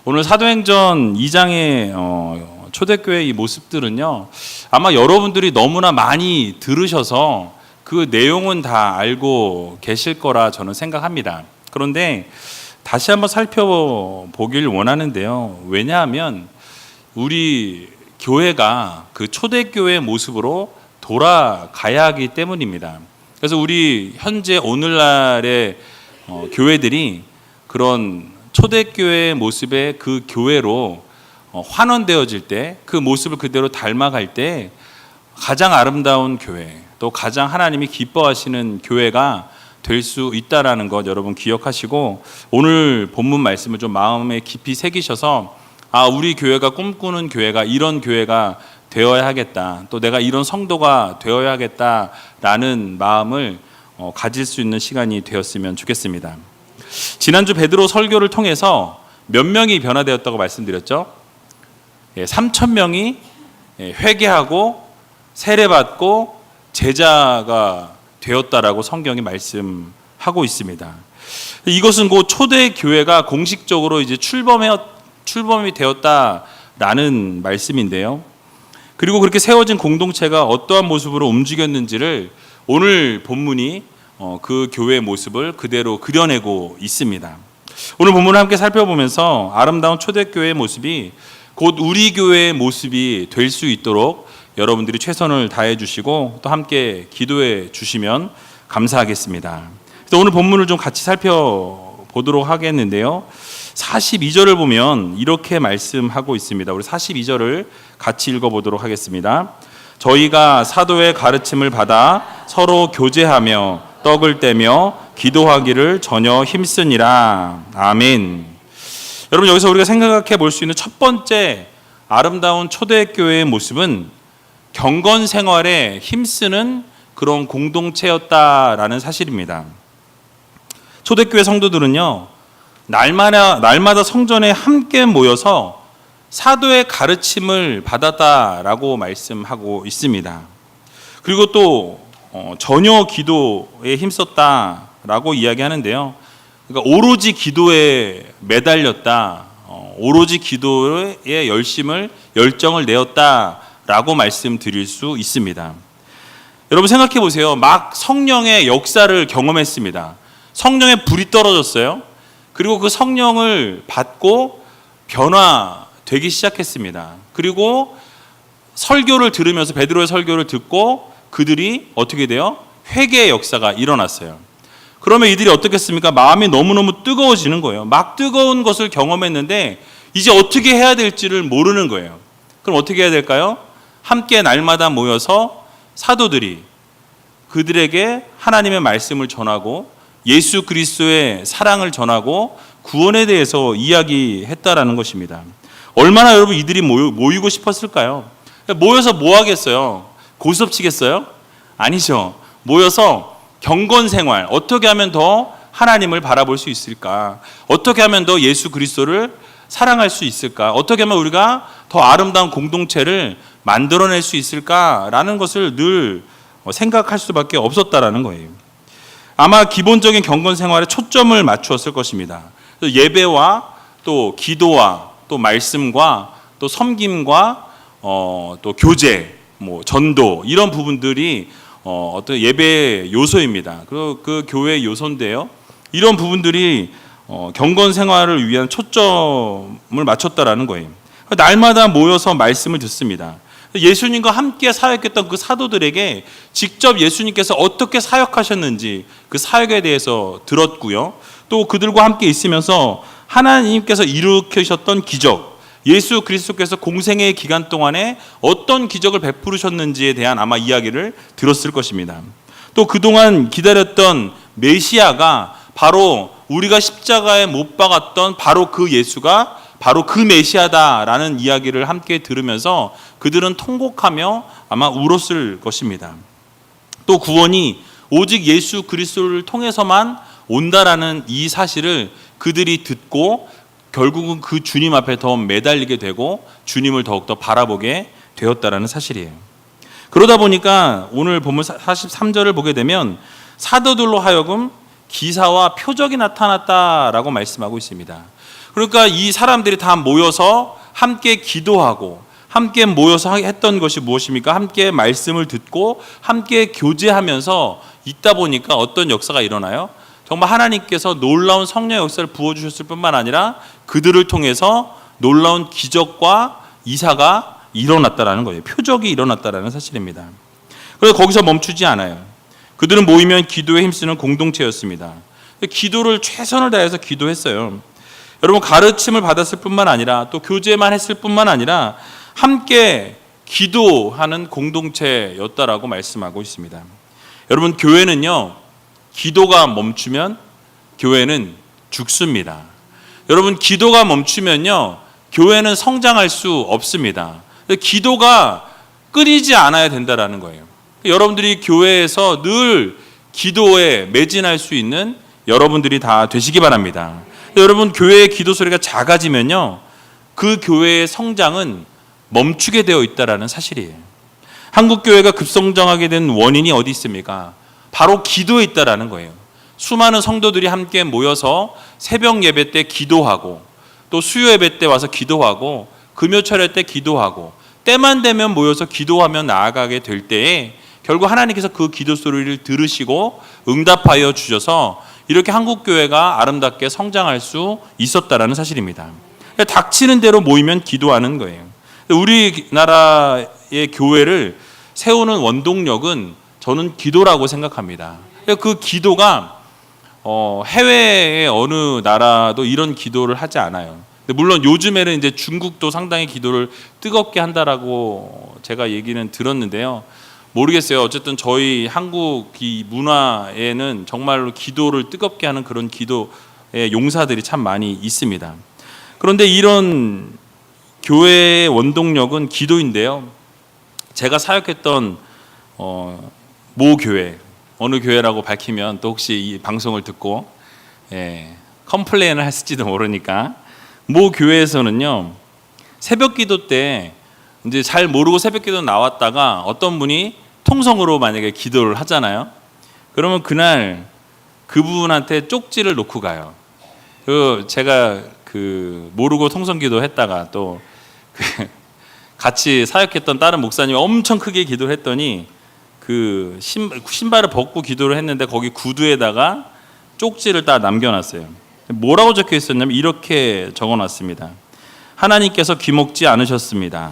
오늘 사도행전 2장의 초대교회의 이 모습들은요, 아마 여러분들이 너무나 많이 들으셔서 그 내용은 다 알고 계실 거라 저는 생각합니다. 그런데 다시 한번 살펴보길 원하는데요. 왜냐하면 우리 교회가 그 초대교회의 모습으로 돌아가야 하기 때문입니다. 그래서 우리 현재 오늘날의 교회들이 그런 초대교회의 모습의 그 교회로 환원되어질 때, 그 모습을 그대로 닮아갈 때 가장 아름다운 교회, 또 가장 하나님이 기뻐하시는 교회가 될 수 있다라는 것 여러분 기억하시고, 오늘 본문 말씀을 좀 마음에 깊이 새기셔서 우리 교회가 꿈꾸는 교회가 이런 교회가 되어야 하겠다, 또 내가 이런 성도가 되어야 하겠다라는 마음을 가질 수 있는 시간이 되었으면 좋겠습니다. 지난주 베드로 설교를 통해서 몇 명이 변화되었다고 말씀드렸죠? 3,000명이 회개하고 세례받고 제자가 되었다라고 성경이 말씀하고 있습니다. 이것은 곧 초대 교회가 공식적으로 이제 출범이 되었다라는 말씀인데요. 그리고 그렇게 세워진 공동체가 어떠한 모습으로 움직였는지를 오늘 본문이 그 교회의 모습을 그대로 그려내고 있습니다. 오늘 본문을 함께 살펴보면서 아름다운 초대교회의 모습이 곧 우리 교회의 모습이 될 수 있도록 여러분들이 최선을 다해 주시고 또 함께 기도해 주시면 감사하겠습니다. 그래서 오늘 본문을 좀 같이 살펴보도록 하겠는데요. 42절을 보면 이렇게 말씀하고 있습니다. 우리 42절을 같이 읽어보도록 하겠습니다. 저희가 사도의 가르침을 받아 서로 교제하며 떡을 떼며 기도하기를 전혀 힘쓰니라. 아멘. 여러분, 여기서 우리가 생각해 볼 수 있는 첫 번째 아름다운 초대교회의 모습은 경건 생활에 힘쓰는 그런 공동체였다라는 사실입니다. 초대교회 성도들은요, 날마다 성전에 함께 모여서 사도의 가르침을 받았다라고 말씀하고 있습니다. 그리고 또 전혀 기도에 힘썼다라고 이야기하는데요. 그러니까 오로지 기도에 매달렸다, 오로지 기도에 열정을 내었다라고 말씀드릴 수 있습니다. 여러분 생각해 보세요. 막 성령의 역사를 경험했습니다. 성령의 불이 떨어졌어요. 그리고 그 성령을 받고 변화되기 시작했습니다. 그리고 설교를 들으면서 베드로의 설교를 듣고 그들이 어떻게 돼요? 회개의 역사가 일어났어요. 그러면 이들이 어떻겠습니까? 마음이 너무너무 뜨거워지는 거예요. 막 뜨거운 것을 경험했는데 이제 어떻게 해야 될지를 모르는 거예요. 그럼 어떻게 해야 될까요? 함께 날마다 모여서 사도들이 그들에게 하나님의 말씀을 전하고 예수 그리스도의 사랑을 전하고 구원에 대해서 이야기했다라는 것입니다. 얼마나 여러분 이들이 모이고 싶었을까요? 모여서 뭐 하겠어요? 고스톱 치겠어요? 아니죠. 모여서 경건 생활, 어떻게 하면 더 하나님을 바라볼 수 있을까? 어떻게 하면 더 예수 그리스도를 사랑할 수 있을까? 어떻게 하면 우리가 더 아름다운 공동체를 만들어낼 수 있을까라는 것을 늘 생각할 수밖에 없었다라는 거예요. 아마 기본적인 경건 생활에 초점을 맞추었을 것입니다. 예배와 또 기도와 또 말씀과 또 섬김과 또 교제, 전도, 이런 부분들이 어떤 예배의 요소입니다. 그 교회의 요소인데요. 이런 부분들이 경건 생활을 위한 초점을 맞췄다라는 거예요. 날마다 모여서 말씀을 듣습니다. 예수님과 함께 사역했던 그 사도들에게 직접 예수님께서 어떻게 사역하셨는지 그 사역에 대해서 들었고요. 또 그들과 함께 있으면서 하나님께서 일으키셨던 기적, 예수 그리스도께서 공생의 기간 동안에 어떤 기적을 베푸셨는지에 대한 아마 이야기를 들었을 것입니다. 또 그동안 기다렸던 메시아가 바로 우리가 십자가에 못 박았던 바로 그 예수가 바로 그 메시아다라는 이야기를 함께 들으면서 그들은 통곡하며 아마 울었을 것입니다. 또 구원이 오직 예수 그리스도를 통해서만 온다라는 이 사실을 그들이 듣고 결국은 그 주님 앞에 더 매달리게 되고 주님을 더욱더 바라보게 되었다라는 사실이에요. 그러다 보니까 오늘 본문 43절을 보게 되면 사도들로 하여금 기사와 표적이 나타났다라고 말씀하고 있습니다. 그러니까 이 사람들이 다 모여서 함께 기도하고 함께 모여서 했던 것이 무엇입니까? 함께 말씀을 듣고 함께 교제하면서 있다 보니까 어떤 역사가 일어나요? 정말 하나님께서 놀라운 성령의 역사를 부어주셨을 뿐만 아니라 그들을 통해서 놀라운 기적과 이사가 일어났다라는 거예요. 표적이 일어났다라는 사실입니다. 그래서 거기서 멈추지 않아요. 그들은 모이면 기도에 힘쓰는 공동체였습니다. 기도를 최선을 다해서 기도했어요. 여러분, 가르침을 받았을 뿐만 아니라 또 교제만 했을 뿐만 아니라 함께 기도하는 공동체였다라고 말씀하고 있습니다. 여러분, 교회는요, 기도가 멈추면 교회는 죽습니다. 여러분, 기도가 멈추면요, 교회는 성장할 수 없습니다. 기도가 끊이지 않아야 된다라는 거예요. 여러분들이 교회에서 늘 기도에 매진할 수 있는 여러분들이 다 되시기 바랍니다. 여러분, 교회의 기도 소리가 작아지면요, 그 교회의 성장은 멈추게 되어 있다라는 사실이에요. 한국 교회가 급성장하게 된 원인이 어디 있습니까? 바로 기도에 있다라는 거예요. 수많은 성도들이 함께 모여서 새벽 예배 때 기도하고 또 수요 예배 때 와서 기도하고 금요철회 때 기도하고 때만 되면 모여서 기도하며 나아가게 될 때에 결국 하나님께서 그 기도 소리를 들으시고 응답하여 주셔서 이렇게 한국 교회가 아름답게 성장할 수 있었다라는 사실입니다. 닥치는 대로 모이면 기도하는 거예요. 우리나라의 교회를 세우는 원동력은 저는 기도라고 생각합니다. 그 기도가 해외의 어느 나라도 이런 기도를 하지 않아요. 물론 요즘에는 이제 중국도 상당히 기도를 뜨겁게 한다라고 제가 얘기는 들었는데요. 모르겠어요. 어쨌든 저희 한국 이 문화에는 정말로 기도를 뜨겁게 하는 그런 기도의 용사들이 참 많이 있습니다. 그런데 이런 교회의 원동력은 기도인데요. 제가 사역했던 모 교회, 어느 교회라고 밝히면 또 혹시 이 방송을 듣고 컴플레인을 했을지도 모르니까, 모 교회에서는요, 새벽 기도 때 이제 잘 모르고 새벽 기도 나왔다가 어떤 분이 통성으로 만약에 기도를 하잖아요. 그러면 그날 그분한테 쪽지를 놓고 가요. 제가 모르고 통성 기도 했다가 또 같이 사역했던 다른 목사님이 엄청 크게 기도를 했더니 그 신발을 벗고 기도를 했는데 거기 구두에다가 쪽지를 딱 남겨놨어요. 뭐라고 적혀 있었냐면 이렇게 적어놨습니다. 하나님께서 귀먹지 않으셨습니다.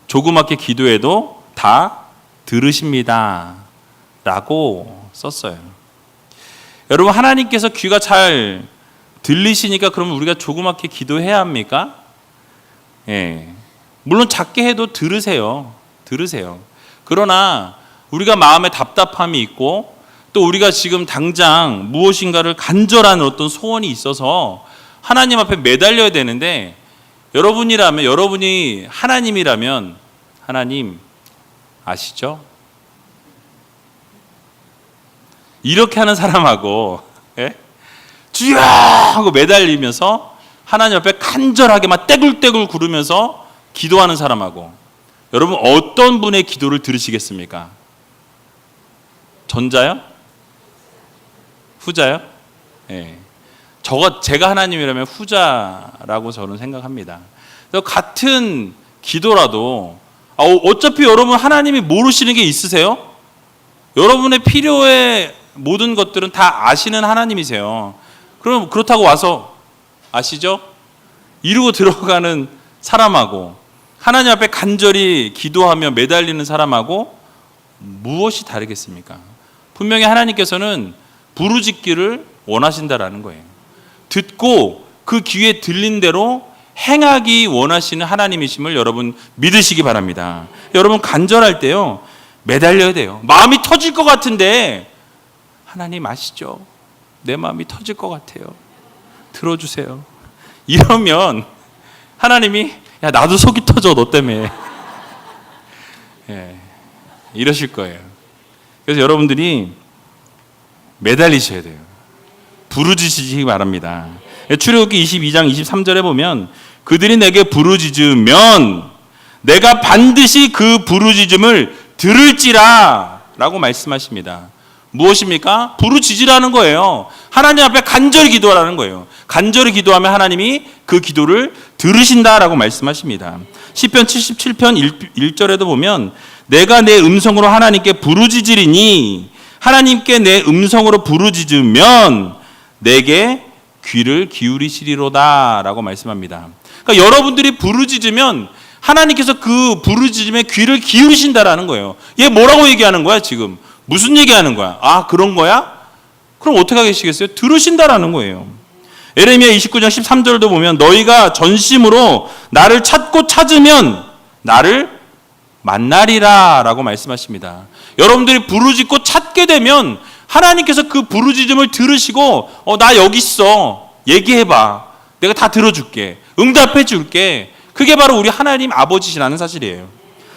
조그맣게 기도해도 다 들으십니다. 라고 썼어요. 여러분, 하나님께서 귀가 잘 들리시니까 그러면 우리가 조그맣게 기도해야 합니까? 물론 작게 해도 들으세요. 그러나 우리가 마음에 답답함이 있고 또 우리가 지금 당장 무엇인가를 간절한 어떤 소원이 있어서 하나님 앞에 매달려야 되는데, 여러분이 하나님이라면 하나님 아시죠? 이렇게 하는 사람하고 주여 하고 매달리면서 하나님 앞에 간절하게 막 떼굴떼굴 구르면서 기도하는 사람하고, 여러분 어떤 분의 기도를 들으시겠습니까? 전자요? 후자요? 제가 하나님이라면 후자라고 저는 생각합니다. 그래서 같은 기도라도 어차피 여러분 하나님이 모르시는 게 있으세요? 여러분의 필요의 모든 것들은 다 아시는 하나님이세요. 그럼 그렇다고 와서 아시죠? 이루고 들어가는 사람하고 하나님 앞에 간절히 기도하며 매달리는 사람하고 무엇이 다르겠습니까? 분명히 하나님께서는 부르짖기를 원하신다라는 거예요. 듣고 그 귀에 들린 대로 행하기 원하시는 하나님이심을 여러분 믿으시기 바랍니다. 여러분 간절할 때요, 매달려야 돼요. 마음이 터질 것 같은데 하나님 아시죠? 내 마음이 터질 것 같아요. 들어주세요. 이러면 하나님이 야 나도 속이 터져 너 때문에 이러실 거예요. 그래서 여러분들이 매달리셔야 돼요. 부르짖으시기 바랍니다. 출애굽기 22장 23절에 보면 그들이 내게 부르짖으면 내가 반드시 그 부르짖음을 들을지라 라고 말씀하십니다. 무엇입니까? 부르짖으라는 거예요. 하나님 앞에 간절히 기도하라는 거예요. 간절히 기도하면 하나님이 그 기도를 들으신다라고 말씀하십니다. 시편 77편 1절에도 보면 내가 내 음성으로 하나님께 부르짖으리니 하나님께 내 음성으로 부르짖으면 내게 귀를 기울이시리로다 라고 말씀합니다. 그러니까 여러분들이 부르짖으면 하나님께서 그 부르짖음에 귀를 기울이신다라는 거예요. 얘 뭐라고 얘기하는 거야 지금? 무슨 얘기하는 거야? 아 그런 거야? 그럼 어떻게 하시겠어요? 들으신다라는 거예요. 에레미야 29장 13절도 보면 너희가 전심으로 나를 찾고 찾으면 나를 만나리라 라고 말씀하십니다. 여러분들이 부르짖고 찾게 되면 하나님께서 그 부르짖음을 들으시고 나 여기 있어 얘기해봐 내가 다 들어줄게 응답해 줄게. 그게 바로 우리 하나님 아버지시라는 사실이에요.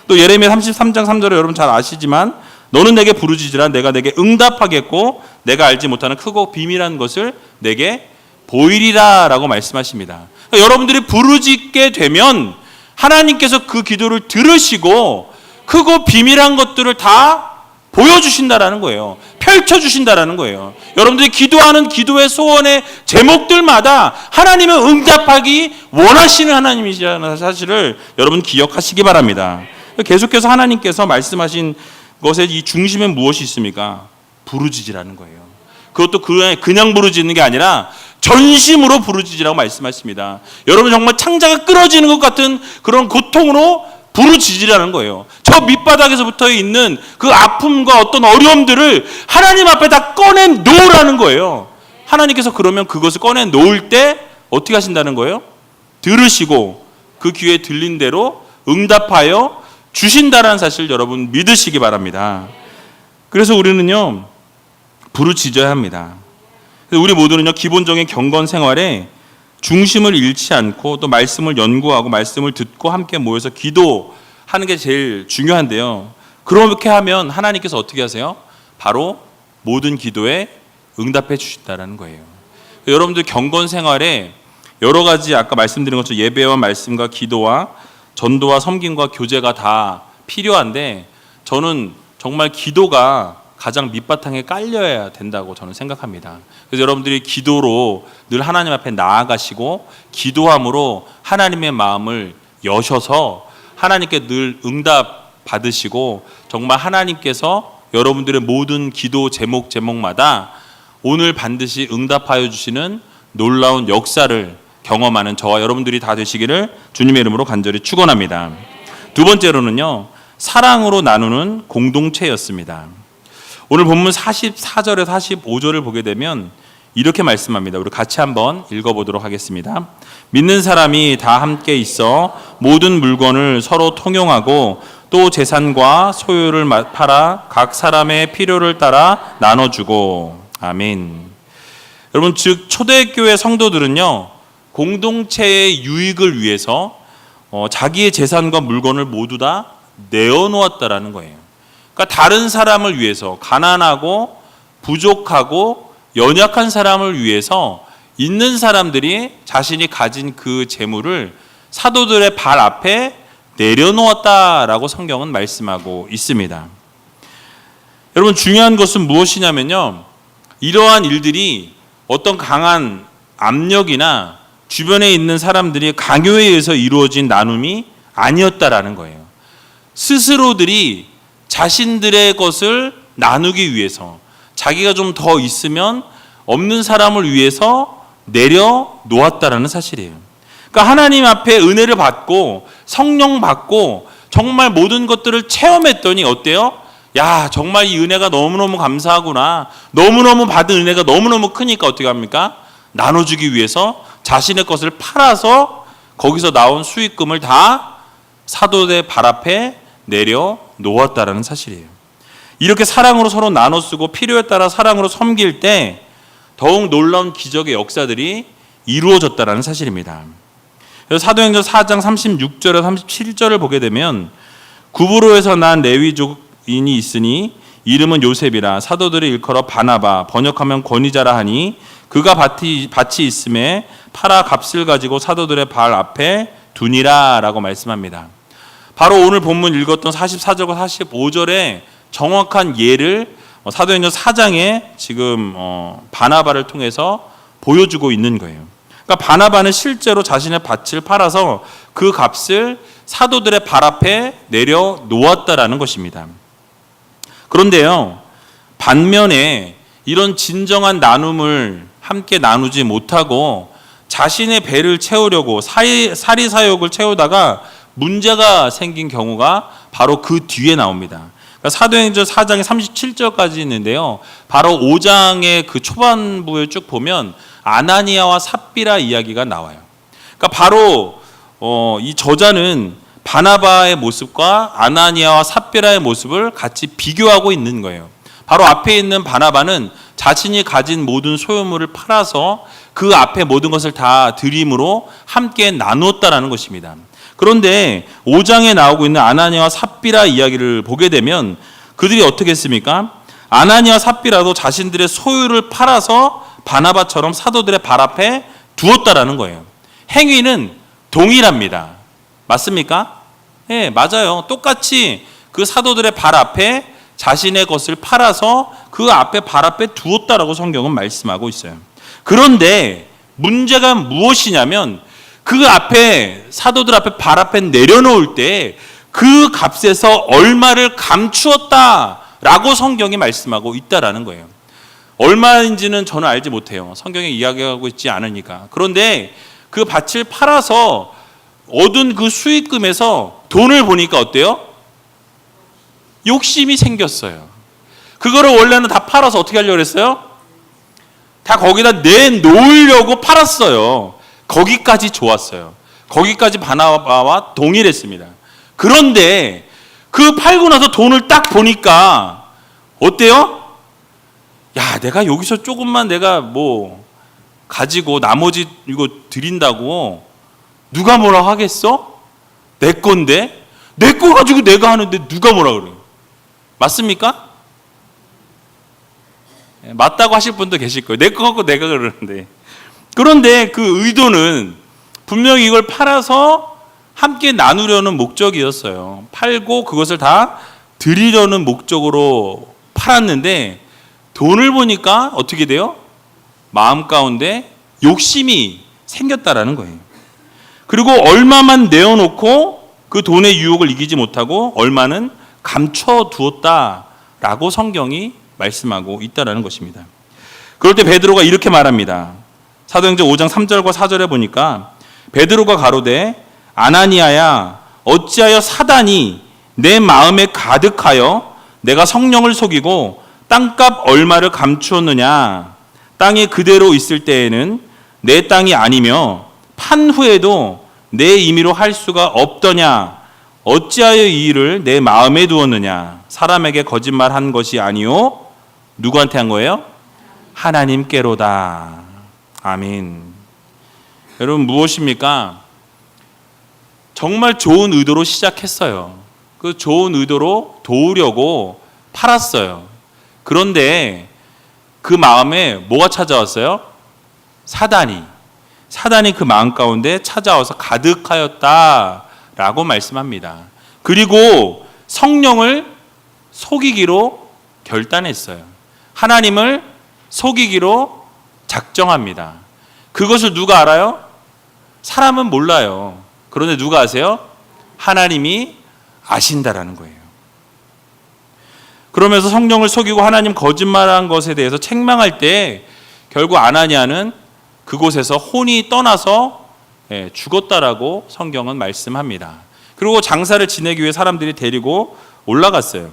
또 예레미야 33장 3절에 여러분 잘 아시지만 너는 내게 부르짖으라 내가 내게 응답하겠고 내가 알지 못하는 크고 비밀한 것을 내게 보이리라 라고 말씀하십니다. 그러니까 여러분들이 부르짖게 되면 하나님께서 그 기도를 들으시고 크고 비밀한 것들을 다 보여주신다라는 거예요. 펼쳐주신다라는 거예요. 여러분들이 기도하는 기도의 소원의 제목들마다 하나님은 응답하기 원하시는 하나님이시라는 사실을 여러분 기억하시기 바랍니다. 계속해서 하나님께서 말씀하신 것의 이 중심에 무엇이 있습니까? 부르짖으라는 거예요. 그것도 그냥 부르짖는 게 아니라 전심으로 부르짖으라고 말씀하십니다. 여러분 정말 창자가 끊어지는 것 같은 그런 고통으로 부르짖으라는 거예요. 저 밑바닥에서부터 있는 그 아픔과 어떤 어려움들을 하나님 앞에 다 꺼내 놓으라는 거예요. 하나님께서 그러면 그것을 꺼내 놓을 때 어떻게 하신다는 거예요? 들으시고 그 귀에 들린 대로 응답하여 주신다는 사실 여러분 믿으시기 바랍니다. 그래서 우리는요 부르짖어야 합니다. 우리 모두는요 기본적인 경건 생활에 중심을 잃지 않고 또 말씀을 연구하고 말씀을 듣고 함께 모여서 기도하는 게 제일 중요한데요. 그렇게 하면 하나님께서 어떻게 하세요? 바로 모든 기도에 응답해 주신다는 거예요. 여러분들 경건 생활에 여러 가지 아까 말씀드린 것처럼 예배와 말씀과 기도와 전도와 섬김과 교제가 다 필요한데 저는 정말 기도가 가장 밑바탕에 깔려야 된다고 저는 생각합니다. 그래서 여러분들이 기도로 늘 하나님 앞에 나아가시고 기도함으로 하나님의 마음을 여셔서 하나님께 늘 응답 받으시고 정말 하나님께서 여러분들의 모든 기도 제목마다 오늘 반드시 응답하여 주시는 놀라운 역사를 경험하는 저와 여러분들이 다 되시기를 주님의 이름으로 간절히 축원합니다. 두 번째로는요. 사랑으로 나누는 공동체였습니다. 오늘 본문 44절에서 45절을 보게 되면 이렇게 말씀합니다. 우리 같이 한번 읽어보도록 하겠습니다. 믿는 사람이 다 함께 있어 모든 물건을 서로 통용하고 또 재산과 소유를 팔아 각 사람의 필요를 따라 나눠주고 아멘. 여러분 즉 초대교회 성도들은요 공동체의 유익을 위해서 자기의 재산과 물건을 모두 다 내어놓았다라는 거예요. 그러니까 다른 사람을 위해서 가난하고 부족하고 연약한 사람을 위해서 있는 사람들이 자신이 가진 그 재물을 사도들의 발 앞에 내려놓았다라고 성경은 말씀하고 있습니다. 여러분 중요한 것은 무엇이냐면요. 이러한 일들이 어떤 강한 압력이나 주변에 있는 사람들이 강요에 의해서 이루어진 나눔이 아니었다라는 거예요. 스스로들이 자신들의 것을 나누기 위해서 자기가 좀 더 있으면 없는 사람을 위해서 내려놓았다라는 사실이에요. 그러니까 하나님 앞에 은혜를 받고 성령 받고 정말 모든 것들을 체험했더니 어때요? 야 정말 이 은혜가 너무너무 감사하구나. 너무너무 받은 은혜가 너무너무 크니까 어떻게 합니까? 나눠주기 위해서 자신의 것을 팔아서 거기서 나온 수익금을 다 사도의 발 앞에 내려놓았다라는 사실이에요. 이렇게 사랑으로 서로 나눠 쓰고 필요에 따라 사랑으로 섬길 때 더욱 놀라운 기적의 역사들이 이루어졌다라는 사실입니다. 그래서 사도행전 4장 36절에서 37절을 보게 되면 구브로에서 난 레위족인이 있으니 이름은 요셉이라 사도들이 일컬어 바나바 번역하면 권위자라 하니 그가 밭이 있음에 팔아 값을 가지고 사도들의 발 앞에 두니라 라고 말씀합니다. 바로 오늘 본문 읽었던 44절과 45절의 정확한 예를 사도행전 4장에 지금 바나바를 통해서 보여주고 있는 거예요. 그러니까 바나바는 실제로 자신의 밭을 팔아서 그 값을 사도들의 발 앞에 내려 놓았다라는 것입니다. 그런데요, 반면에 이런 진정한 나눔을 함께 나누지 못하고 자신의 배를 채우려고 사리사욕을 채우다가 문제가 생긴 경우가 바로 그 뒤에 나옵니다. 그러니까 사도행전 4장의 37절까지 있는데요, 바로 5장의 그 초반부에 쭉 보면 아나니아와 삽비라 이야기가 나와요. 그러니까 바로 이 저자는 바나바의 모습과 아나니아와 삽비라의 모습을 같이 비교하고 있는 거예요. 바로 앞에 있는 바나바는 자신이 가진 모든 소유물을 팔아서 그 앞에 모든 것을 다 드림으로 함께 나누었다라는 것입니다. 그런데 5장에 나오고 있는 아나니아와 삽비라 이야기를 보게 되면 그들이 어떻게 했습니까? 아나니아와 삽비라도 자신들의 소유를 팔아서 바나바처럼 사도들의 발 앞에 두었다라는 거예요. 행위는 동일합니다. 맞습니까? 네, 맞아요. 똑같이 그 사도들의 발 앞에 자신의 것을 팔아서 그 앞에 발 앞에 두었다라고 성경은 말씀하고 있어요. 그런데 문제가 무엇이냐면 그 앞에 사도들 앞에 발 앞에 내려놓을 때 그 값에서 얼마를 감추었다라고 성경이 말씀하고 있다라는 거예요. 얼마인지는 저는 알지 못해요. 성경에 이야기하고 있지 않으니까. 그런데 그 밭을 팔아서 얻은 그 수익금에서 돈을 보니까 어때요? 욕심이 생겼어요. 그거를 원래는 다 팔아서 어떻게 하려고 그랬어요? 다 거기다 내놓으려고 팔았어요. 거기까지 좋았어요. 거기까지 바나바와 동일했습니다. 그런데 그 팔고 나서 돈을 딱 보니까 어때요? 야, 내가 여기서 조금만 내가 뭐 가지고 나머지 이거 드린다고 누가 뭐라 하겠어? 내 건데? 내 거 가지고 내가 하는데 누가 뭐라 그래요? 맞습니까? 맞다고 하실 분도 계실 거예요. 내 거 갖고 내가 그러는데. 그런데 그 의도는 분명히 이걸 팔아서 함께 나누려는 목적이었어요. 팔고 그것을 다 드리려는 목적으로 팔았는데 돈을 보니까 어떻게 돼요? 마음 가운데 욕심이 생겼다라는 거예요. 그리고 얼마만 내어놓고 그 돈의 유혹을 이기지 못하고 얼마는 감춰두었다라고 성경이 말씀하고 있다라는 것입니다. 그럴 때 베드로가 이렇게 말합니다. 사도행전 5장 3절과 4절에 보니까 베드로가 가로되 아나니아야 어찌하여 사단이 내 마음에 가득하여 내가 성령을 속이고 땅값 얼마를 감추었느냐. 땅이 그대로 있을 때에는 내 땅이 아니며 판 후에도 내 임의로 할 수가 없더냐. 어찌하여 이 일을 내 마음에 두었느냐. 사람에게 거짓말한 것이 아니요. 누구한테 한 거예요? 하나님께로다. 아멘. 여러분 무엇입니까? 정말 좋은 의도로 시작했어요. 그 좋은 의도로 도우려고 팔았어요. 그런데 그 마음에 뭐가 찾아왔어요? 사단이 그 마음 가운데 찾아와서 가득하였다라고 말씀합니다. 그리고 성령을 속이기로 결단했어요. 하나님을 속이기로 작정합니다. 그것을 누가 알아요? 사람은 몰라요. 그런데 누가 아세요? 하나님이 아신다라는 거예요. 그러면서 성령을 속이고 하나님 거짓말한 것에 대해서 책망할 때 결국 아나니아는 그곳에서 혼이 떠나서 죽었다라고 성경은 말씀합니다. 그리고 장사를 지내기 위해 사람들이 데리고 올라갔어요.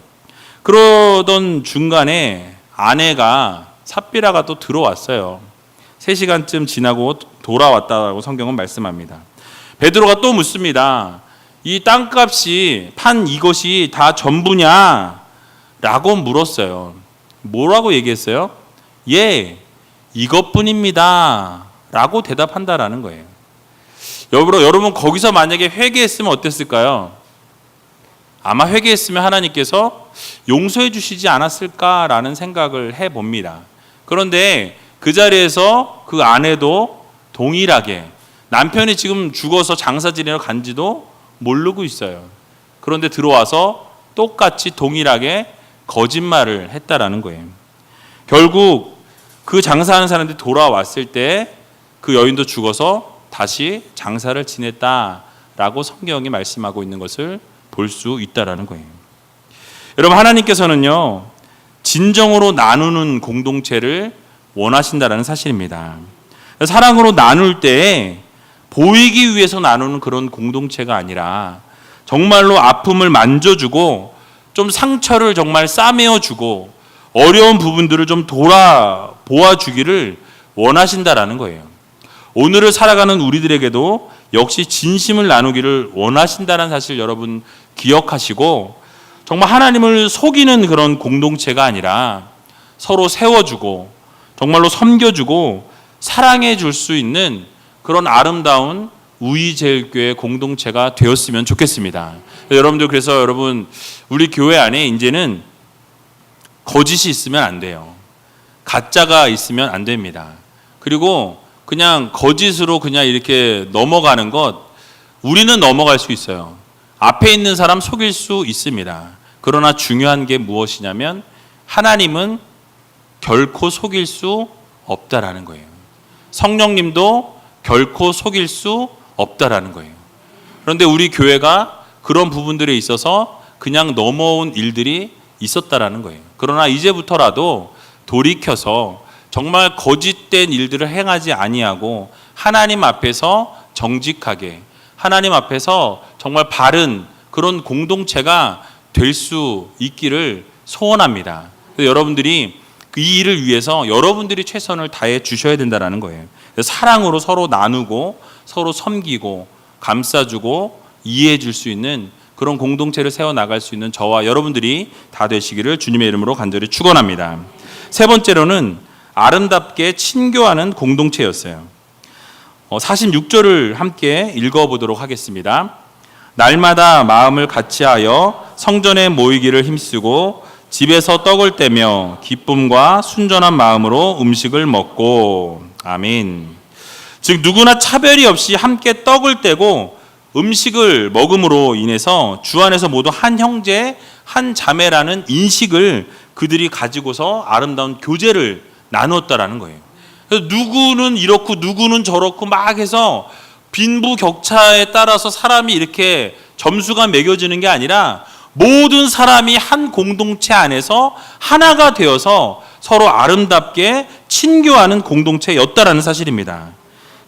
그러던 중간에 아내가 삽비라가 또 들어왔어요. 3시간쯤 지나고 돌아왔다고 성경은 말씀합니다. 베드로가 또 묻습니다. 이 땅값이 판 이것이 다 전부냐? 라고 물었어요. 뭐라고 얘기했어요? 예, 이것뿐입니다. 라고 대답한다라는 거예요. 여러분 거기서 만약에 회개했으면 어땠을까요? 아마 회개했으면 하나님께서 용서해 주시지 않았을까라는 생각을 해봅니다. 그런데 그 자리에서 그 아내도 동일하게 남편이 지금 죽어서 장사 지내러 간지도 모르고 있어요. 그런데 들어와서 똑같이 동일하게 거짓말을 했다라는 거예요. 결국 그 장사하는 사람들이 돌아왔을 때 그 여인도 죽어서 다시 장사를 지냈다라고 성경이 말씀하고 있는 것을 볼 수 있다라는 거예요. 여러분, 하나님께서는요, 진정으로 나누는 공동체를 원하신다라는 사실입니다. 사랑으로 나눌 때 보이기 위해서 나누는 그런 공동체가 아니라 정말로 아픔을 만져주고 좀 상처를 정말 싸매어주고 어려운 부분들을 좀 돌아보아주기를 원하신다라는 거예요. 오늘을 살아가는 우리들에게도 역시 진심을 나누기를 원하신다는 사실 여러분 기억하시고, 정말 하나님을 속이는 그런 공동체가 아니라 서로 세워주고 정말로 섬겨주고 사랑해 줄 수 있는 그런 아름다운 우이제일교회 공동체가 되었으면 좋겠습니다. 여러분들, 그래서 여러분, 우리 교회 안에 이제는 거짓이 있으면 안 돼요. 가짜가 있으면 안 됩니다. 그리고 그냥 거짓으로 그냥 이렇게 넘어가는 것, 우리는 넘어갈 수 있어요. 앞에 있는 사람 속일 수 있습니다. 그러나 중요한 게 무엇이냐면 하나님은 결코 속일 수 없다라는 거예요. 성령님도 결코 속일 수 없다라는 거예요. 그런데 우리 교회가 그런 부분들에 있어서 그냥 넘어온 일들이 있었다라는 거예요. 그러나 이제부터라도 돌이켜서 정말 거짓된 일들을 행하지 아니하고 하나님 앞에서 정직하게, 하나님 앞에서 정말 바른 그런 공동체가 될 수 있기를 소원합니다. 여러분들이 이 일을 위해서 여러분들이 최선을 다해 주셔야 된다는 거예요. 사랑으로 서로 나누고 서로 섬기고 감싸주고 이해해 줄 수 있는 그런 공동체를 세워나갈 수 있는 저와 여러분들이 다 되시기를 주님의 이름으로 간절히 축원합니다. 세 번째로는 아름답게 친교하는 공동체였어요. 46절을 함께 읽어보도록 하겠습니다. 날마다 마음을 같이하여 성전에 모이기를 힘쓰고 집에서 떡을 떼며 기쁨과 순전한 마음으로 음식을 먹고. 아멘. 즉 누구나 차별이 없이 함께 떡을 떼고 음식을 먹음으로 인해서 주 안에서 모두 한 형제 한 자매라는 인식을 그들이 가지고서 아름다운 교제를 나누었다라는 거예요. 그래서 누구는 이렇고 누구는 저렇고 막 해서 빈부격차에 따라서 사람이 이렇게 점수가 매겨지는 게 아니라 모든 사람이 한 공동체 안에서 하나가 되어서 서로 아름답게 친교하는 공동체였다라는 사실입니다.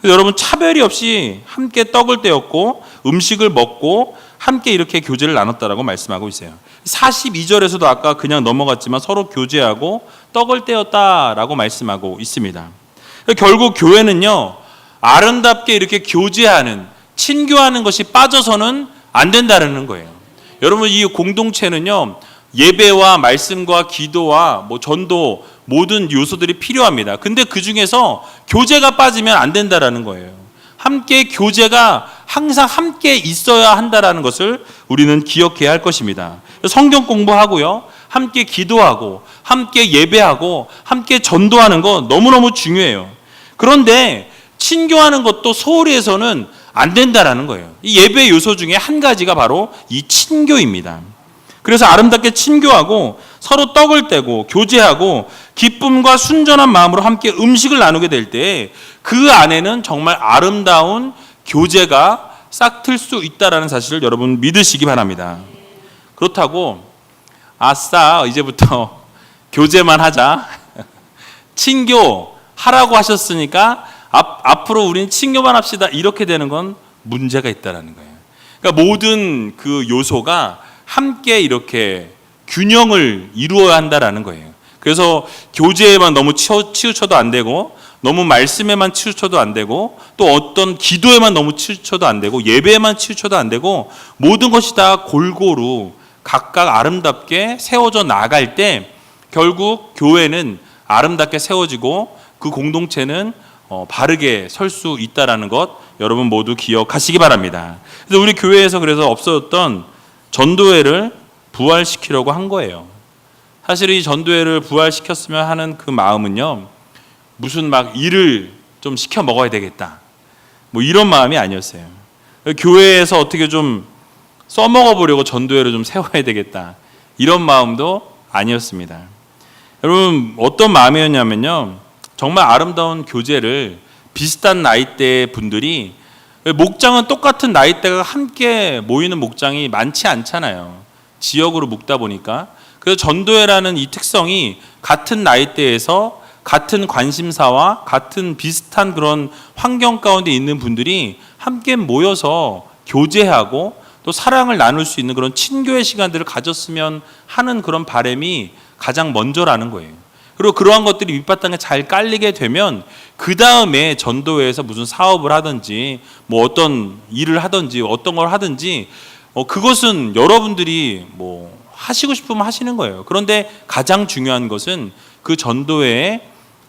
여러분, 차별이 없이 함께 떡을 떼었고 음식을 먹고 함께 이렇게 교제를 나눴다라고 말씀하고 있어요. 42절에서도 아까 그냥 넘어갔지만 서로 교제하고 떡을 떼었다라고 말씀하고 있습니다. 결국 교회는요, 아름답게 이렇게 교제하는, 친교하는 것이 빠져서는 안 된다는 거예요. 여러분, 이 공동체는요, 예배와 말씀과 기도와 전도 모든 요소들이 필요합니다. 근데 그 중에서 교제가 빠지면 안 된다라는 거예요. 함께 교제가 항상 함께 있어야 한다라는 것을 우리는 기억해야 할 것입니다. 성경 공부하고요, 함께 기도하고 함께 예배하고 함께 전도하는 거 너무너무 중요해요. 그런데 친교하는 것도 소홀히 해서는 안 된다라는 거예요. 이 예배 요소 중에 한 가지가 바로 이 친교입니다. 그래서 아름답게 친교하고 서로 떡을 떼고 교제하고 기쁨과 순전한 마음으로 함께 음식을 나누게 될 때 그 안에는 정말 아름다운 교제가 싹틀 수 있다는 사실을 여러분 믿으시기 바랍니다. 그렇다고 아싸 이제부터 교제만 하자, 친교 하라고 하셨으니까 앞으로 우리는 친교만 합시다, 이렇게 되는 건 문제가 있다는 거예요. 그러니까 모든 그 요소가 함께 이렇게 균형을 이루어야 한다는 거예요. 그래서 교제에만 너무 치우쳐도 안 되고, 너무 말씀에만 치우쳐도 안 되고, 또 어떤 기도에만 너무 치우쳐도 안 되고, 예배에만 치우쳐도 안 되고, 모든 것이 다 골고루 각각 아름답게 세워져 나갈 때 결국 교회는 아름답게 세워지고 그 공동체는 바르게 설 수 있다는 것 여러분 모두 기억하시기 바랍니다. 그래서 우리 교회에서 그래서 없어졌던 전도회를 부활시키려고 한 거예요. 사실 이 전도회를 부활시켰으면 하는 그 마음은요, 무슨 막 일을 좀 시켜 먹어야 되겠다, 이런 마음이 아니었어요. 교회에서 어떻게 좀 써먹어 보려고 전도회를 좀 세워야 되겠다, 이런 마음도 아니었습니다. 여러분 어떤 마음이었냐면요, 정말 아름다운 교제를 비슷한 나이대 분들이, 목장은 똑같은 나이대가 함께 모이는 목장이 많지 않잖아요. 지역으로 묶다 보니까. 그래서 전도회라는 이 특성이 같은 나이대에서 같은 관심사와 같은 비슷한 그런 환경 가운데 있는 분들이 함께 모여서 교제하고 또 사랑을 나눌 수 있는 그런 친교의 시간들을 가졌으면 하는 그런 바람이 가장 먼저라는 거예요. 그리고 그러한 것들이 밑바탕에 잘 깔리게 되면 그 다음에 전도회에서 무슨 사업을 하든지 뭐 어떤 일을 하든지 어떤 걸 하든지 그것은 여러분들이 뭐 하시고 싶으면 하시는 거예요. 그런데 가장 중요한 것은 그 전도회의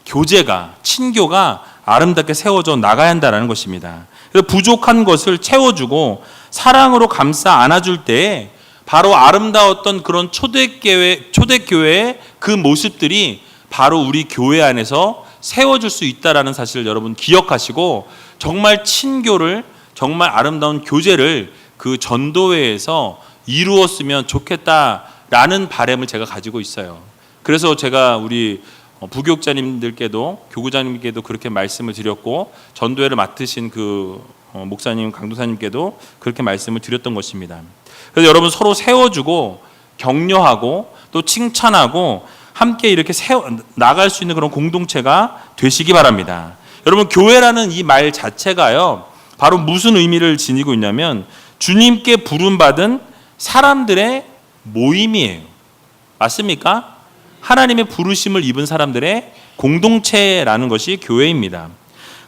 교제가, 친교가 아름답게 세워져 나가야 한다는 것입니다. 그래서 부족한 것을 채워주고 사랑으로 감싸 안아줄 때에 바로 아름다웠던 그런 초대교회의 그 모습들이 바로 우리 교회 안에서 세워질 수 있다는 사실을 여러분 기억하시고, 정말 친교를, 정말 아름다운 교제를 그 전도회에서 이루었으면 좋겠다라는 바람을 제가 가지고 있어요. 그래서 제가 우리 부교육자님들께도, 교구자님께도 그렇게 말씀을 드렸고, 전도회를 맡으신 그 목사님, 강도사님께도 그렇게 말씀을 드렸던 것입니다. 그래서 여러분 서로 세워주고 격려하고 또 칭찬하고 함께 이렇게 나갈 수 있는 그런 공동체가 되시기 바랍니다. 여러분 교회라는 이 말 자체가요, 바로 무슨 의미를 지니고 있냐면 주님께 부름받은 사람들의 모임이에요. 맞습니까? 하나님의 부르심을 입은 사람들의 공동체라는 것이 교회입니다.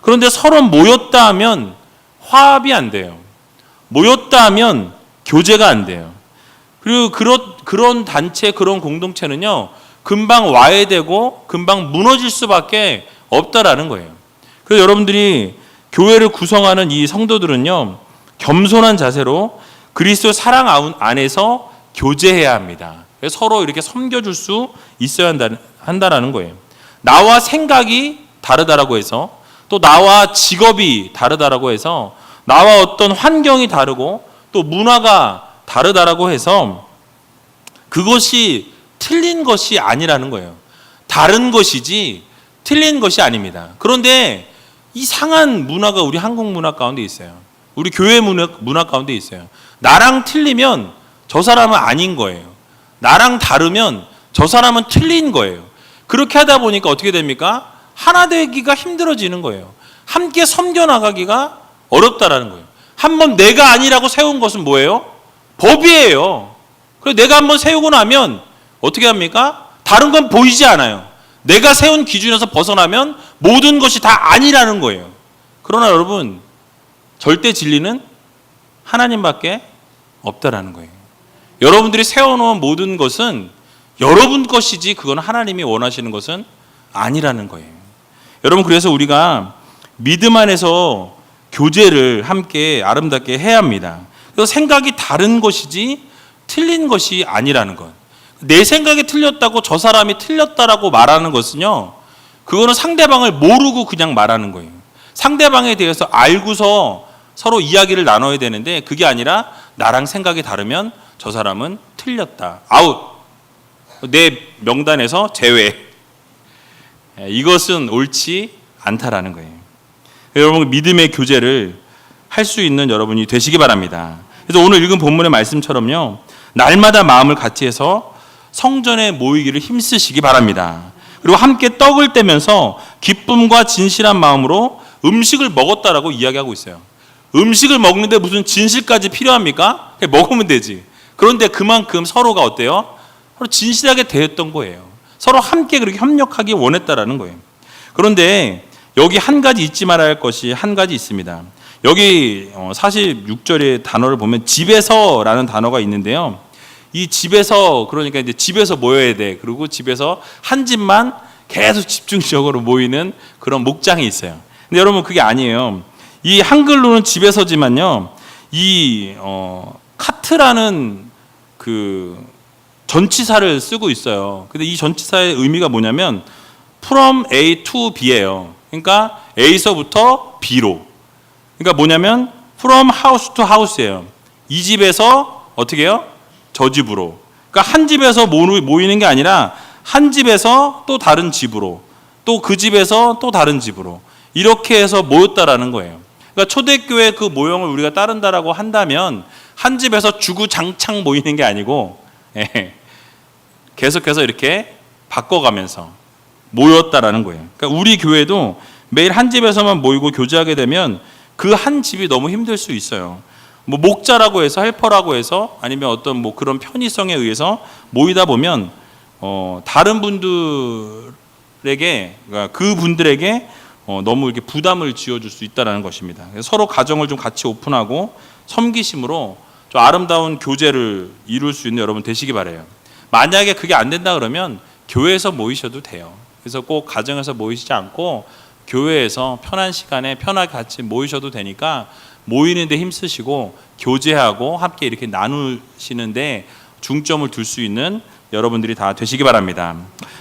그런데 서로 모였다 하면 화합이 안 돼요. 모였다 하면 교제가 안 돼요. 그리고 그런 단체, 그런 공동체는요, 금방 와해되고 금방 무너질 수밖에 없다라는 거예요. 그래서 여러분들이 교회를 구성하는 이 성도들은요, 겸손한 자세로 그리스도 사랑 안에서 교제해야 합니다. 그래서 서로 이렇게 섬겨줄 수 있어야 한다라는 거예요. 나와 생각이 다르다라고 해서, 또 나와 직업이 다르다라고 해서, 나와 어떤 환경이 다르고 또 문화가 다르다라고 해서 그것이 틀린 것이 아니라는 거예요. 다른 것이지 틀린 것이 아닙니다. 그런데 이상한 문화가 우리 한국 문화 가운데 있어요. 우리 교회 문화 가운데 있어요. 나랑 틀리면 저 사람은 아닌 거예요. 나랑 다르면 저 사람은 틀린 거예요. 그렇게 하다 보니까 어떻게 됩니까? 하나 되기가 힘들어지는 거예요. 함께 섬겨나가기가 어렵다라는 거예요. 한번 내가 아니라고 세운 것은 뭐예요? 법이에요. 그래서 내가 한번 세우고 나면 어떻게 합니까? 다른 건 보이지 않아요. 내가 세운 기준에서 벗어나면 모든 것이 다 아니라는 거예요. 그러나 여러분, 절대 진리는 하나님밖에 없다라는 거예요. 여러분들이 세워놓은 모든 것은 여러분 것이지 그건 하나님이 원하시는 것은 아니라는 거예요. 여러분, 그래서 우리가 믿음 안에서 교제를 함께 아름답게 해야 합니다. 그래서 생각이 다른 것이지 틀린 것이 아니라는 것. 내 생각이 틀렸다고 저 사람이 틀렸다라고 말하는 것은요, 그거는 상대방을 모르고 그냥 말하는 거예요. 상대방에 대해서 알고서 서로 이야기를 나눠야 되는데 그게 아니라 나랑 생각이 다르면 저 사람은 틀렸다, 아웃, 내 명단에서 제외. 이것은 옳지 않다라는 거예요. 여러분, 믿음의 교제를 할 수 있는 여러분이 되시기 바랍니다. 그래서 오늘 읽은 본문의 말씀처럼요, 날마다 마음을 같이 해서 성전에 모이기를 힘쓰시기 바랍니다. 그리고 함께 떡을 떼면서 기쁨과 진실한 마음으로 음식을 먹었다라고 이야기하고 있어요. 음식을 먹는데 무슨 진실까지 필요합니까? 그냥 먹으면 되지. 그런데 그만큼 서로가 어때요? 서로 진실하게 대했던 거예요. 서로 함께 그렇게 협력하기 원했다라는 거예요. 그런데 여기 한 가지 잊지 말아야 할 것이 한 가지 있습니다. 여기 46절의 단어를 보면 집에서라는 단어가 있는데요. 이 집에서, 그러니까 이제 집에서 모여야 돼. 그리고 집에서 한 집만 계속 집중적으로 모이는 그런 목장이 있어요. 근데 여러분, 그게 아니에요. 이 한글로는 집에서지만요, 이 카트라는 그 전치사를 쓰고 있어요. 근데 이 전치사의 의미가 뭐냐면 from A to B예요. 그러니까 A서부터 B로. 그러니까 뭐냐면 from house to house예요. 이 집에서 어떻게 해요? 저 집으로. 그러니까 한 집에서 모이는 게 아니라 한 집에서 또 다른 집으로, 또 그 집에서 또 다른 집으로 이렇게 해서 모였다라는 거예요. 그러니까 초대교회 그 모형을 우리가 따른다라고 한다면 한 집에서 주구장창 모이는 게 아니고 계속해서 이렇게 바꿔가면서 모였다라는 거예요. 그러니까 우리 교회도 매일 한 집에서만 모이고 교제하게 되면 그 한 집이 너무 힘들 수 있어요. 뭐 목자라고 해서 헬퍼라고 해서 아니면 어떤 뭐 그런 편의성에 의해서 모이다 보면 다른 분들에게 그러니까 그 분들에게 너무 이렇게 부담을 지어줄 수 있다라는 것입니다. 서로 가정을 좀 같이 오픈하고 섬기심으로 좀 아름다운 교제를 이룰 수 있는 여러분 되시기 바라요. 만약에 그게 안 된다 그러면 교회에서 모이셔도 돼요. 그래서 꼭 가정에서 모이시지 않고 교회에서 편한 시간에 편하게 같이 모이셔도 되니까 모이는데 힘쓰시고 교제하고 함께 이렇게 나누시는데 중점을 둘 수 있는 여러분들이 다 되시기 바랍니다.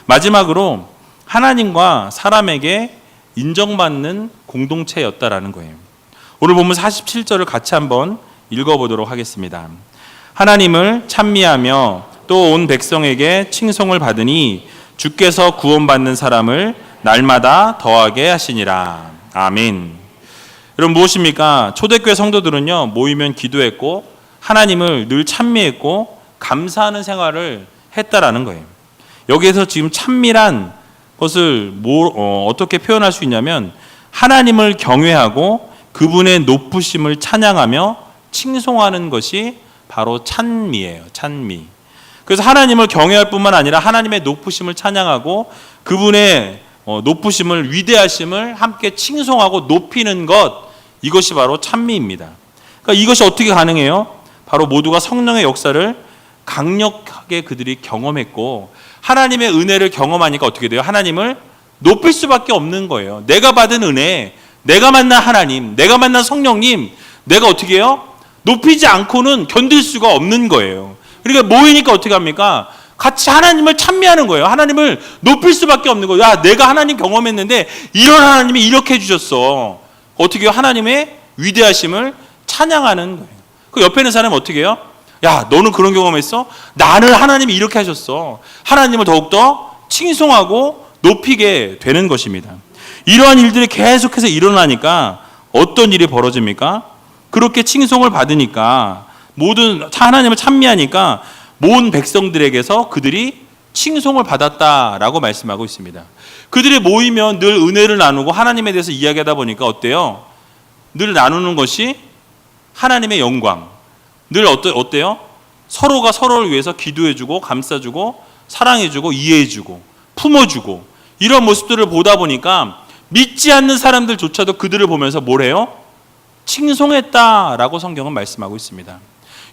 마지막으로 하나님과 사람에게 인정받는 공동체였다라는 거예요. 오늘 본문 47절을 같이 한번 읽어보도록 하겠습니다. 하나님을 찬미하며 또 온 백성에게 칭송을 받으니 주께서 구원받는 사람을 날마다 더하게 하시니라. 아멘. 여러분 무엇입니까? 초대교회 성도들은요 모이면 기도했고 하나님을 늘 찬미했고 감사하는 생활을 했다라는 거예요. 여기에서 지금 찬미란 것을 어떻게 표현할 수 있냐면 하나님을 경외하고 그분의 높으심을 찬양하며 칭송하는 것이 바로 찬미예요. 찬미. 그래서 하나님을 경외할 뿐만 아니라 하나님의 높으심을 찬양하고 그분의 높으심을 위대하심을 함께 칭송하고 높이는 것, 이것이 바로 찬미입니다. 그러니까 이것이 어떻게 가능해요? 바로 모두가 성령의 역사를 강력하게 그들이 경험했고 하나님의 은혜를 경험하니까 어떻게 돼요? 하나님을 높일 수밖에 없는 거예요. 내가 받은 은혜, 내가 만난 하나님, 내가 만난 성령님, 내가 어떻게 해요? 높이지 않고는 견딜 수가 없는 거예요. 그러니까 모이니까 어떻게 합니까? 같이 하나님을 찬미하는 거예요. 하나님을 높일 수밖에 없는 거예요. 야, 내가 하나님 경험했는데 이런 하나님이 이렇게 해주셨어. 어떻게 해요? 하나님의 위대하심을 찬양하는 거예요. 그 옆에 있는 사람은 어떻게 해요? 야, 너는 그런 경험했어? 나는 하나님이 이렇게 하셨어. 하나님을 더욱더 칭송하고 높이게 되는 것입니다. 이러한 일들이 계속해서 일어나니까 어떤 일이 벌어집니까? 그렇게 칭송을 받으니까 모든 하나님을 찬미하니까 모든 백성들에게서 그들이 칭송을 받았다라고 말씀하고 있습니다. 그들이 모이면 늘 은혜를 나누고 하나님에 대해서 이야기하다 보니까 어때요? 늘 나누는 것이 하나님의 영광. 늘 어때요? 서로가 서로를 위해서 기도해주고 감싸주고 사랑해주고 이해해주고 품어주고 이런 모습들을 보다 보니까 믿지 않는 사람들조차도 그들을 보면서 뭘 해요? 칭송했다라고 성경은 말씀하고 있습니다.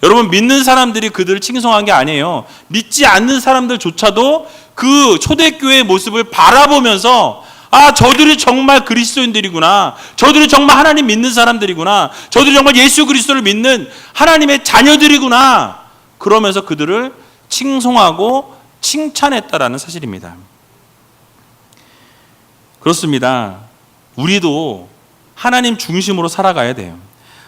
여러분 믿는 사람들이 그들을 칭송한 게 아니에요. 믿지 않는 사람들조차도 그 초대교회의 모습을 바라보면서 아, 저들이 정말 그리스도인들이구나. 저들이 정말 하나님 믿는 사람들이구나. 저들이 정말 예수 그리스도를 믿는 하나님의 자녀들이구나. 그러면서 그들을 칭송하고 칭찬했다라는 사실입니다. 그렇습니다. 우리도 하나님 중심으로 살아가야 돼요.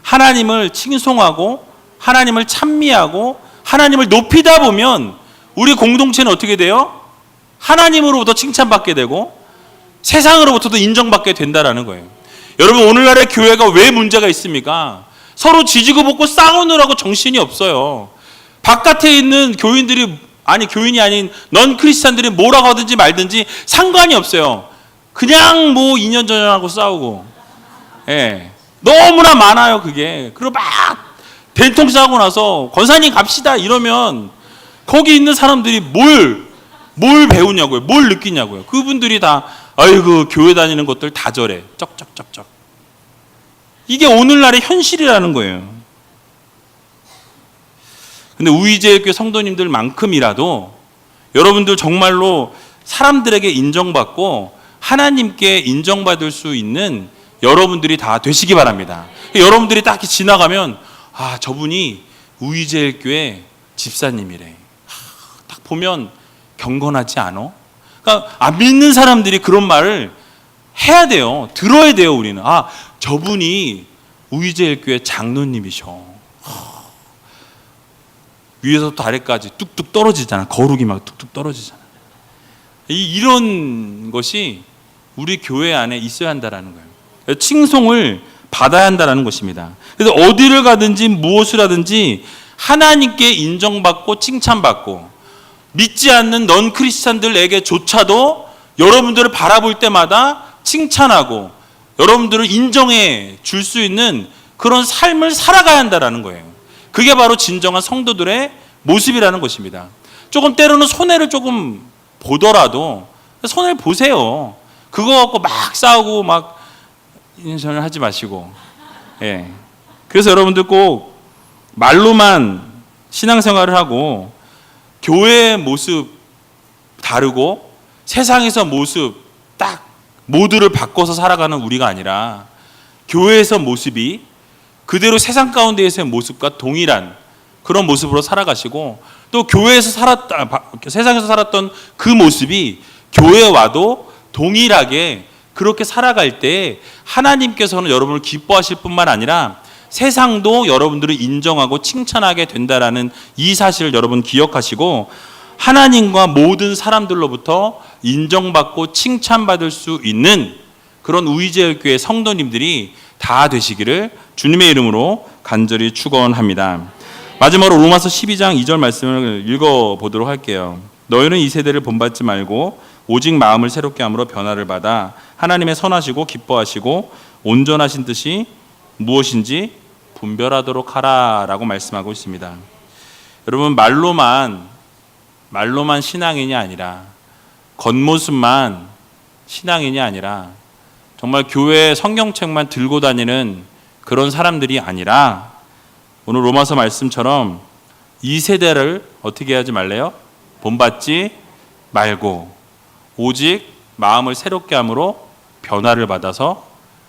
하나님을 칭송하고 하나님을 찬미하고 하나님을 높이다 보면 우리 공동체는 어떻게 돼요? 하나님으로부터 칭찬받게 되고 세상으로부터도 인정받게 된다라는 거예요. 여러분 오늘날의 교회가 왜 문제가 있습니까? 서로 지지고 볶고 싸우느라고 정신이 없어요. 바깥에 있는 교인들이 교인이 아닌 넌 크리스찬들이 뭐라고 하든지 말든지 상관이 없어요. 그냥 뭐 2년 전하고 싸우고 너무나 많아요 그게. 그리고 막 된통 싸고 나서 권사님 갑시다 이러면 거기 있는 사람들이 뭘 배우냐고요. 뭘 느끼냐고요. 그분들이 다 아이고 교회 다니는 것들 다 저래. 쩍쩍쩍쩍. 이게 오늘날의 현실이라는 거예요. 근데 우이제일교회 성도님들만큼이라도 여러분들 정말로 사람들에게 인정받고 하나님께 인정받을 수 있는 여러분들이 다 되시기 바랍니다. 여러분들이 딱 지나가면 아, 저분이 우이제일교회 집사님이래. 딱 보면 경건하지 않아? 그러니까 안 믿는 사람들이 그런 말을 해야 돼요. 들어야 돼요, 우리는. 아, 저분이 우이제일교회 장로님이셔. 위에서부터 아래까지 뚝뚝 떨어지잖아. 거룩이 막 뚝뚝 떨어지잖아. 이런 것이 우리 교회 안에 있어야 한다라는 거예요. 칭송을 받아야 한다라는 것입니다. 그래서 어디를 가든지 무엇을 하든지 하나님께 인정받고 칭찬받고, 믿지 않는 넌 크리스찬들에게조차도 여러분들을 바라볼 때마다 칭찬하고 여러분들을 인정해 줄 수 있는 그런 삶을 살아가야 한다라는 거예요. 그게 바로 진정한 성도들의 모습이라는 것입니다. 조금 때로는 손해를 조금 보더라도 손해를 보세요. 그거 갖고 막 싸우고 막 인정을 하지 마시고. 예. 그래서 여러분들 꼭 말로만 신앙생활을 하고 교회의 모습 다르고 세상에서 모습 딱 모두를 바꿔서 살아가는 우리가 아니라 교회에서 모습이 그대로 세상 가운데에서의 모습과 동일한 그런 모습으로 살아가시고, 또 교회에서 세상에서 살았던 그 모습이 교회에 와도 동일하게 그렇게 살아갈 때 하나님께서는 여러분을 기뻐하실 뿐만 아니라 세상도 여러분들을 인정하고 칭찬하게 된다라는 이 사실을 여러분 기억하시고, 하나님과 모든 사람들로부터 인정받고 칭찬받을 수 있는 그런 우이제일교회 성도님들이 다 되시기를 주님의 이름으로 간절히 축원합니다. 마지막으로 로마서 12장 2절 말씀을 읽어보도록 할게요. 너희는 이 세대를 본받지 말고 오직 마음을 새롭게 함으로 변화를 받아 하나님의 선하시고 기뻐하시고 온전하신 뜻이 무엇인지 분별하도록 하라라고 말씀하고 있습니다. 여러분, 말로만 신앙인이 아니라, 겉모습만 신앙인이 아니라, 정말 교회 성경책만 들고 다니는 그런 사람들이 아니라, 오늘 로마서 말씀처럼 이 세대를 어떻게 하지 말래요? 본받지 말고 오직 마음을 새롭게 함으로 변화를 받아서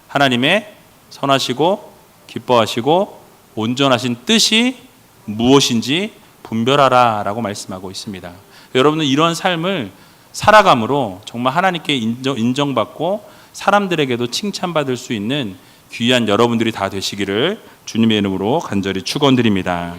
하나님의 선하시고 기뻐하시고 온전하신 뜻이 무엇인지 분별하라 라고 말씀하고 있습니다. 여러분은 이런 삶을 살아감으로 정말 하나님께 인정받고 사람들에게도 칭찬받을 수 있는 귀한 여러분들이 다 되시기를 주님의 이름으로 간절히 축원드립니다.